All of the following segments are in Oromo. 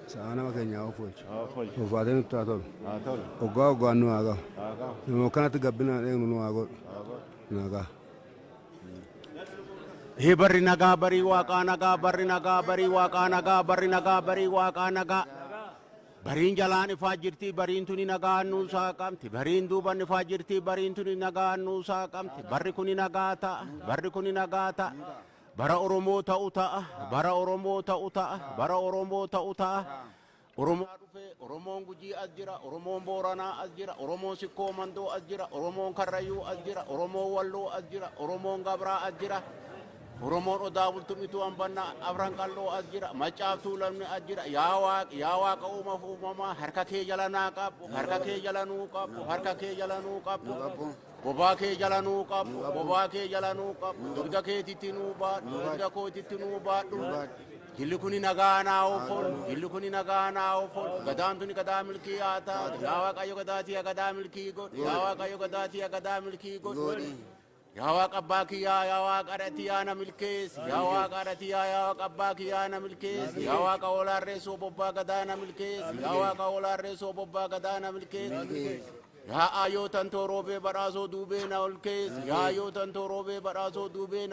Sana makenya ofol. Ofade nuttatol. Ogga nu aga. No kanat gabbina nu aga. Naga. He bari naga bari waka naga bari naga bari waka naga bari naga bari waka naga. Bariin jalaan ifaa jirti bariin tuni nagaa nuusaa qabdi bariin duuban ifaa jirti bariin tuni nagaa nuusaa qabdi barri kuni nagaa ta'a barri kuni nagaa ta'a bara Oromoo ta'u ta'a bara Oromoo ta'u ta'a bara Oromoo ta'u ta'a Oromoo dhufee Oromoon Gujii as jira Oromoon Booranaa as jira Oromoon Sikkoo Mandoo as jira Oromoon Karrayyuu as jira Oromoon Walloo as jira Oromoon Gabraa as jira Oromoon Odaa Bultumituu Ambannaa Afran Qalloo as jira Maccaaftuu Lamni as jira yaa waaqa uumaaf uumamaa harka kee jala naa qabu harka kee jala nuu qabu harka kee jala nuu qabu bobaa kee jala nuu qabu bobaa kee jala nuu qabu dugda keetitti nuu baadhu dugda kootitti nuu baadhu jilli kuni nagaa naa oofol jilli kuni nagaa naa oofol gadaan tuni gadaa milkii haa taatu yaa waaqayyo gadaatii gadaa milkii godhu yaa waaqayyo gadaatii gadaa milkii godhu yaa waaqa abbaa kiyyaa yaa waaqa haadhatii yaa na milkeessi yaa waaqa haadhatii yaa waaqa abbaa kiyyaa na milkeessi yaa waaqa olaarreessoo bobbaa gadaa na milkeessi yaa waaqa olaarreessoo bobbaa gadaa na milkeessi yaa ayyootan tooroobee badhaasoo duubee na olkeessi yaa ayyootan tooroobee badhaasoo duubee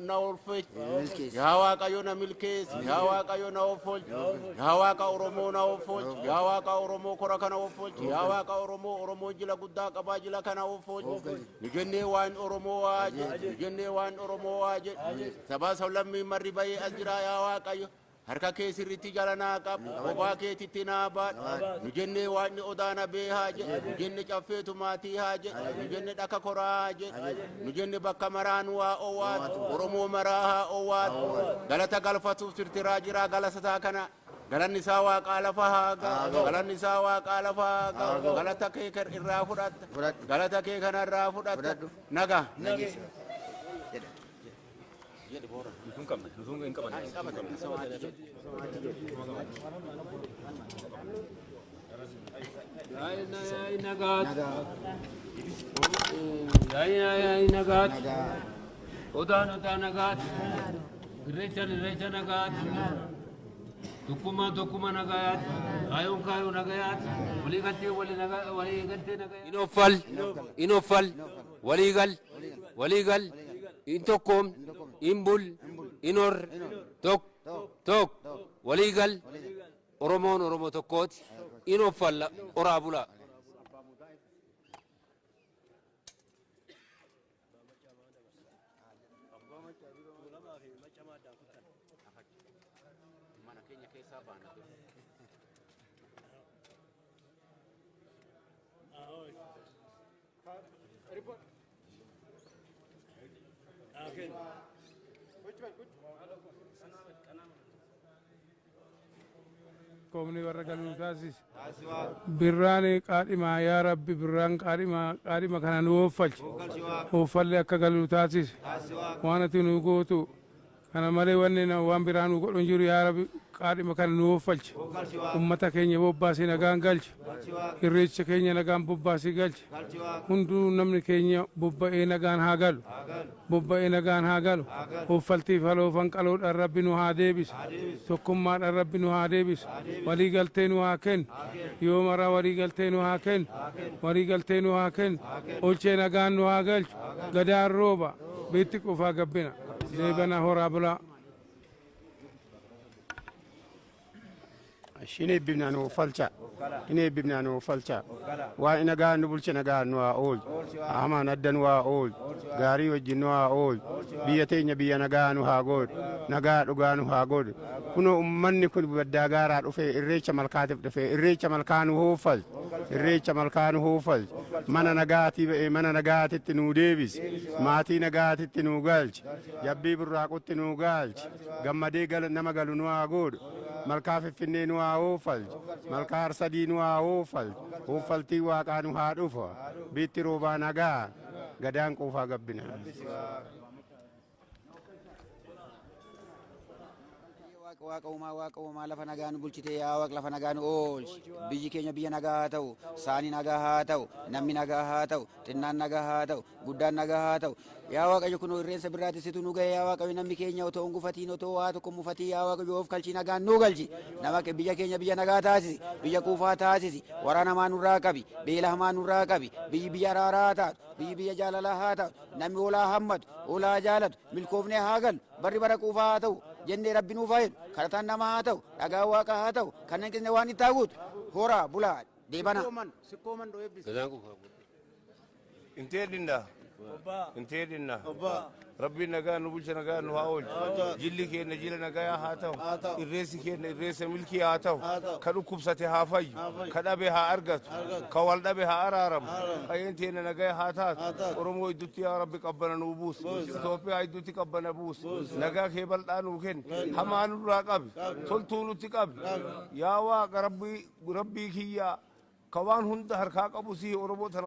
na olfechi yaa waaqayyo na milkeessi yaa waaqayyo na offolchi yaa waaqa Oromoo na offolchi yaa waaqa Oromoo kora kana offolchi yaa waaqa Oromoo jila guddaa qabaa jila kana offolchi ni jennee waan Oromoo waa jedhe ni jennee waan Oromoo waa jedhe sabaa sablammii marri bahee as jira yaa waaqayyo harka kee sirriitti jala naa qabu bobaa keetitti naa baadhu nu jennee waanni odaana bee haa jedhe nu jenne caffeetu maatii haa jedhe nu jenne dhaka koraa haa jedhe nu jenne bakka maraan waa owwaatu Oromoo maraa haa owwaatu galata galfatuuf tirtiraa jiraa galasataa kana galanni isaa waaqaa lafa haa ga'u galanni isaa waaqaa lafa haa ga'u galata kee irraa fudhatta galata kee kana irraa fudhatta naga waligal intokom imbul inor tok waligal Oromoo tokkooti inoffalla oraa bulaa قومني ورقلوا تاسيس براني قادمة يا ربي بران قادمة كان نوفج وفل يكقلوا تاسيس وانا تنوقوتو أنا مالي وننا وان بران وقولون جوري يا ربي قادمة كان نوفج أمتا كينيا بوباسي نغان قلج الرئيس كينيا نغان بوباسي قلج هندو نمني كينيا بوبا اي نغان هاقل بوبا اي نغان هاقل وفلتي فلو فانقلو الربي نوها ديبس تقمار الربي نوها ديبس ولي قلتين وهاكن يوم را ولي قلتين وهاكن ولي قلتين وهاكن أولشي نغان نوها قلج قدار روبا بيتك وفا قبنا زيبنا هرابلا شيني ببنانو فلشا إني ببنانو فلشا وإنا قان نبلش نقان نوا أول أما ندن وا أول غاري وجنوا أول بيتين بيا نقان وهاقول نقان وقان وهاقول كنو أمني كن بداقارات وفي الريش ملكاتب في الريش ملكانو هو فل الريش ملكانو هو فل منا نقاتي تنو ديبس ماتي نقاتي تنو قالج يبي براقو تنو قالج قمدي قال نما قالوا نوا قول ملكاف فينين وا أوفل ملكار سدين وا أوفل أوفل تي وا كانوا هادوفا بيترو باناغا غدان كوفا غبنا waaqa uumaa lafa nagaa nu bulchite yaa waaqa lafa nagaa nu oolchi biyyi keenya biyya nagaa haa ta'u saani nagaa haa ta'u namni nagaa haa ta'u xinnaan nagaa haa ta'u guddaan nagaa haa ta'u yaa waaqayyo kun irreensa birraatti situ nu ga'e yaa waaqayyo namni keenya otoo hin gufatiin otoo waa tokko mufatii yaa waaqayyo of kalchii nagaan nu galchi nama biyya keenya biyya nagaa taasisi biyya quufaa taasisi waraana hamaa nurraa qabi beela hamaa nurraa qabi biyya araaraa taatu biyya jaalalaa haa ta'u namni olaa hammatu olaa jaalatu milkoofnee haa galu barri bara quufaa haa ta'u jennee rabbi nuuf haa jedhu kadhataan namaa haa ta'u dhagaa waaqa haa ta'u kanneen keenya waan itti haguutu horaa bulaa deebana. Inteedinna rabbi nagaa nu bulcha nagaa nu haa oolchu jilli keenya jila nagaa haa ta'u irreessi keenya irreessa milkii haa ta'u ka dhukkubsate haa fayyu ka dhabe haa argatu ka wal dhabe haa araaramu qayyeen teenya nagaa haa taatu oromoo iddutti yaa rabbi qabbana nuu buusi Itoophiyaa iddutti qabbana buusi nagaa kee bal'aa nuu kenni hamaa nurraa qabi toltuu nutti qabi yaa waaqa rabbii kiyyaa ka waan hunda harkaa qabu sii oromoo tana.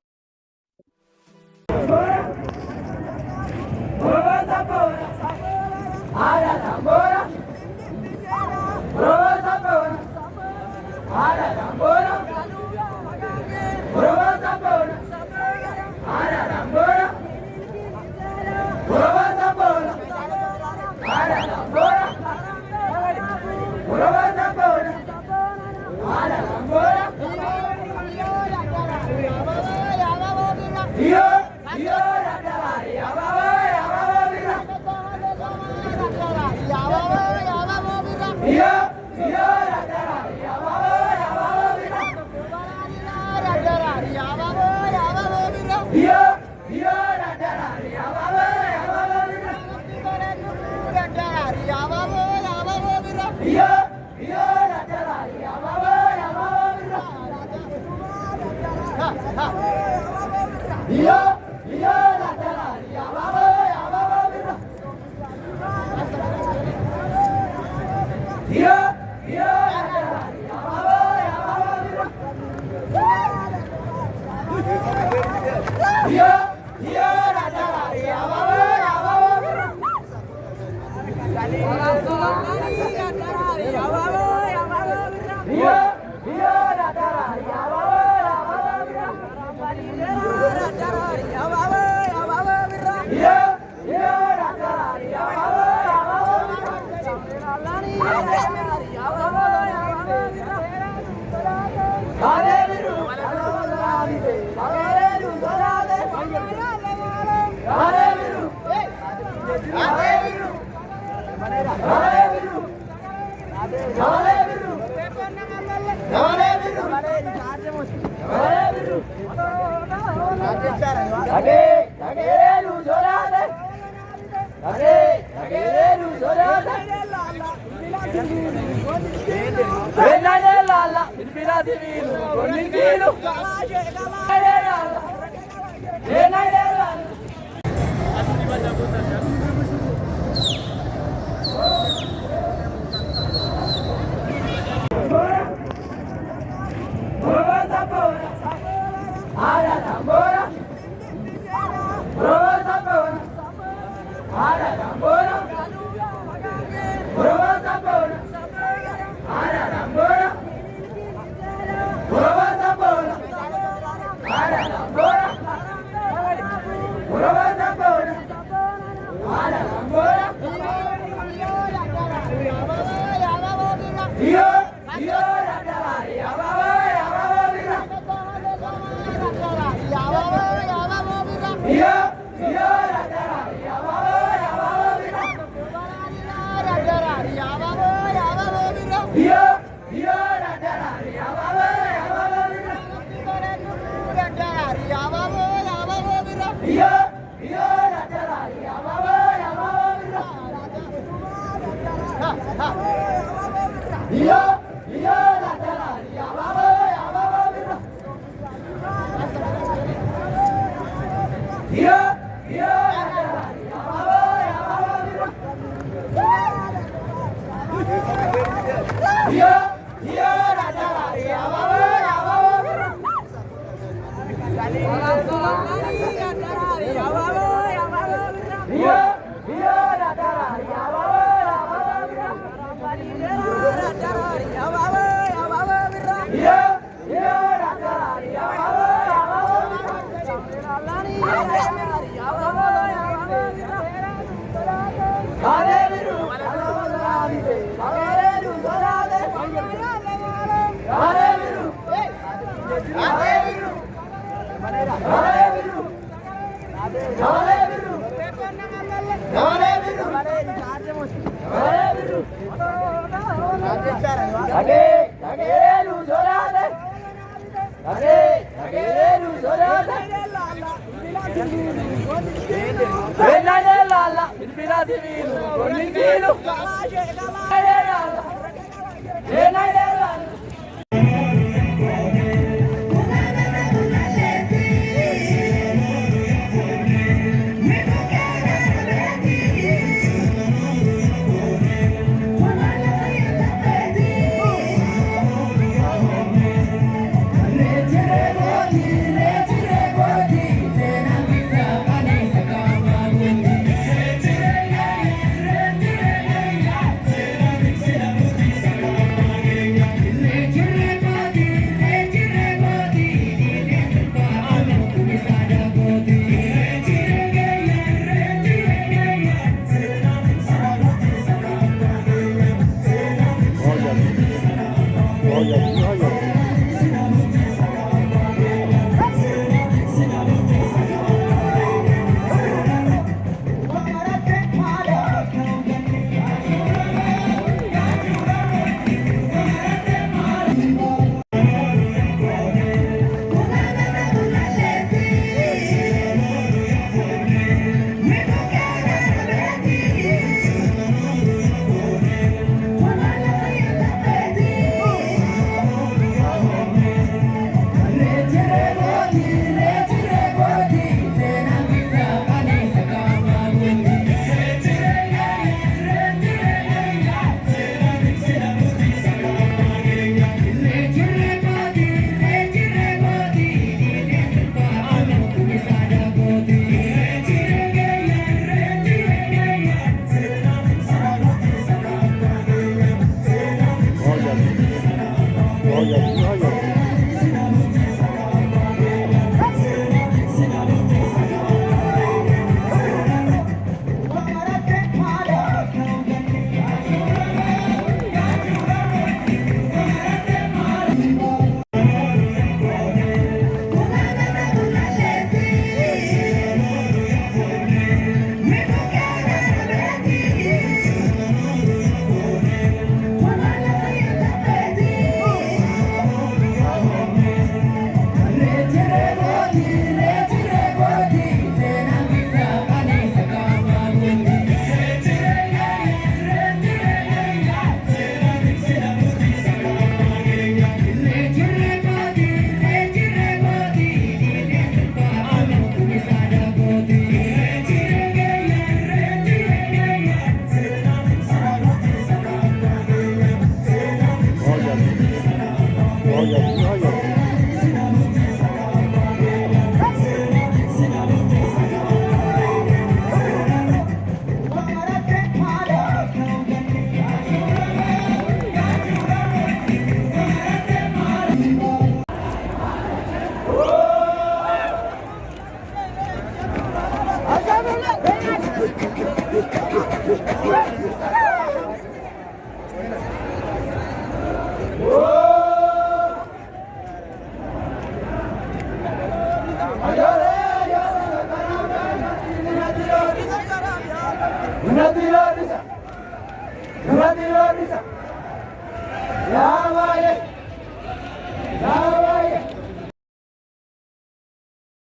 Ya